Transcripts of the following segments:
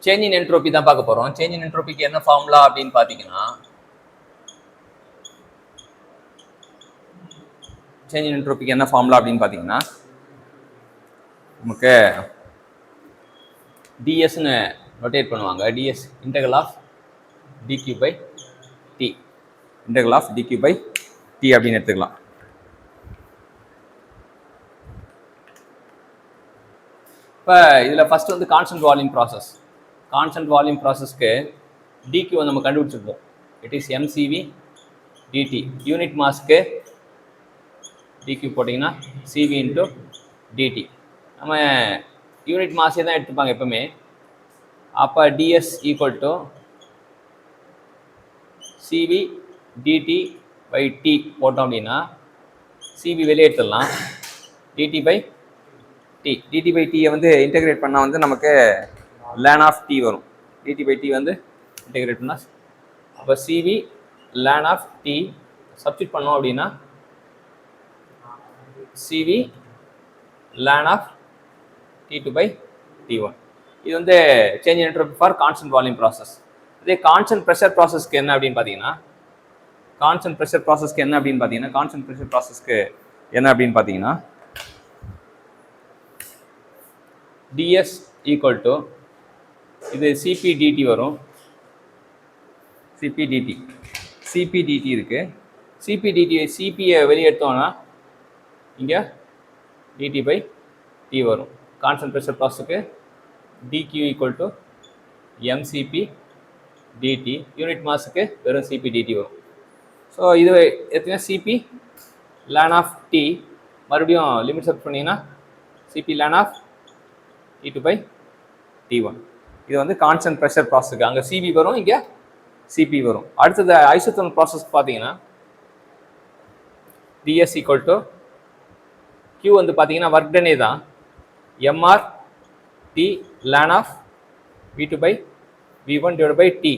Change in entropy தான் பார்க்க போறோம். சேஞ்ச் இன் என்ட்ரோபிக்கு என்ன ஃபார்முலா அப்படின்னு பாத்தீங்கன்னா, சேஞ்ச் இன் என்ட்ரோபிக்கு என்ன ஃபார்முலா அப்படின்னு பாத்தீங்கன்னா, நமக்கு டிஎஸ்ன்னு ரொட்டேட் பண்ணுவாங்க. DS integral of DQ by T, integral of DQ by T அப்படின்னு எடுத்துக்கலாம். இப்போ இதில் ஃபர்ஸ்ட் வந்து constant volume process. Constant volume ப்ராசஸ்க்கு டிக்யூ நம்ம கண்டுபிடிச்சிருப்போம். It is MCV DT. Unit மாஸ்க்கு டிக்யூ போட்டிங்கன்னா சிவி இன்ட்டு டிடி. நம்ம யூனிட் மாஸே தான் எடுத்துப்பாங்க எப்பவுமே. அப்போ DS equal to CV DT by T போட்டோம் அப்படின்னா சிவி வெளியே எடுத்துடலாம். DT by T, DT by டியை வந்து இன்டெகிரேட் பண்ணால் வந்து நமக்கு லேன் ஆஃப் டி வரும். டிடி பை டி வந்து இன்டெகிரேட் பண்ணால் அப்போ C V ln of t substitute பண்ணோம் அப்படின்னா CV ln of T2 by T1. இது வந்து change in entropy for constant volume process. இதே கான்ஸ்டன்ட் ப்ரெஷர் ப்ராசஸ்க்கு என்ன அப்படின்னு பார்த்தீங்கன்னா, கான்ஸ்டன்ட் ப்ரெஷர் ப்ராசஸ்க்கு என்ன அப்படின்னு பார்த்தீங்கன்னா டிஎஸ் ஈக்குவல் டு இது சிபிடிடி வரும். சிபிடிடி இருக்கு. சிபிடிடி சிபியை வெளியே எடுத்தோம்னா இங்கே டிடி பை டி வரும். கான்ஸ்டன்ட் ப்ரெஷர் ப்ராசஸ்க்கு DQ equal to MCP DT. Unit மாஸுக்கு வெறும் சிபிடிடி வரும். ஸோ இது எத்தனை சிபி லேன் ஆஃப் டி, மறுபடியும் லிமிட் செட் பண்ணிங்கன்னா CP ln of T2 by T1. இது வந்து கான்ஸ்டன்ட் ப்ரெஷர் ப்ராசஸ்க்கு அங்கே சிபி வரும், இங்கே சிபி வரும். அடுத்தது ஐசோதர்மல் ப்ராசஸ் பார்த்தீங்கன்னா டிஎஸ் ஈக்குவல் டு Q வந்து பார்த்தீங்கன்னா ஒர்க் டனே தான். MR T ln of V2 by V1 divide by T.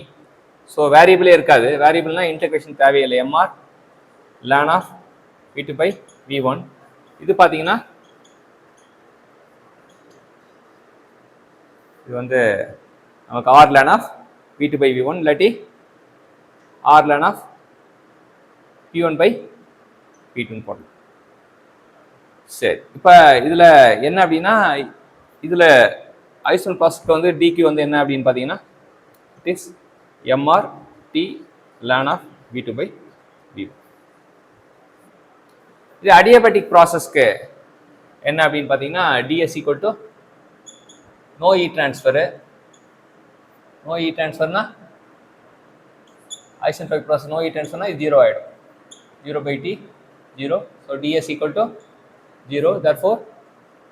So வேரியபிளே இருக்காது. வேரியபிள்னா இன்டெகிரேஷன் தேவையில்லை. MR ln of V2 by V1. இது பார்த்தீங்கன்னா இது வந்து நமக்கு or lane of V2 by V1 இல்லாட்டி or lane of P1 by P2 போடலாம். சரி, இப்போ இதில் என்ன அப்படின்னா, இதில் ஐசோதர்மல் ப்ராசஸ்க்கு வந்து டிக்யூ வந்து என்ன அப்படின்னு பார்த்தீங்கன்னா it is MR T ln of V2 by V1. இது அடியபேட்டிக் ப்ராசஸ்க்கு என்ன அப்படின்னு பார்த்தீங்கன்னா DS equal to no heat transfer. No heat டிரான்ஸ்ஃபர்னா ஐசோட்ரோபிக் ப்ராசஸ் நோ இ டிரான்ஸ்ஃபர்னா இது 0 ஆகிடும். 0 by t 0. So DS equal to 0. therefore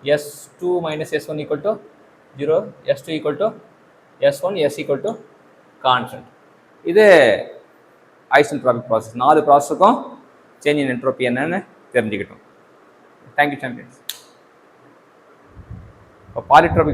S2 minus S1 equal to 0, S2 equal to S1, S equal to constant. இது isotropic process. 4 ப்ராசஸுக்கும் change in entropy என்னன்னு தெரிஞ்சுக்கிட்டோம். Thank you champions. இப்போ polytropic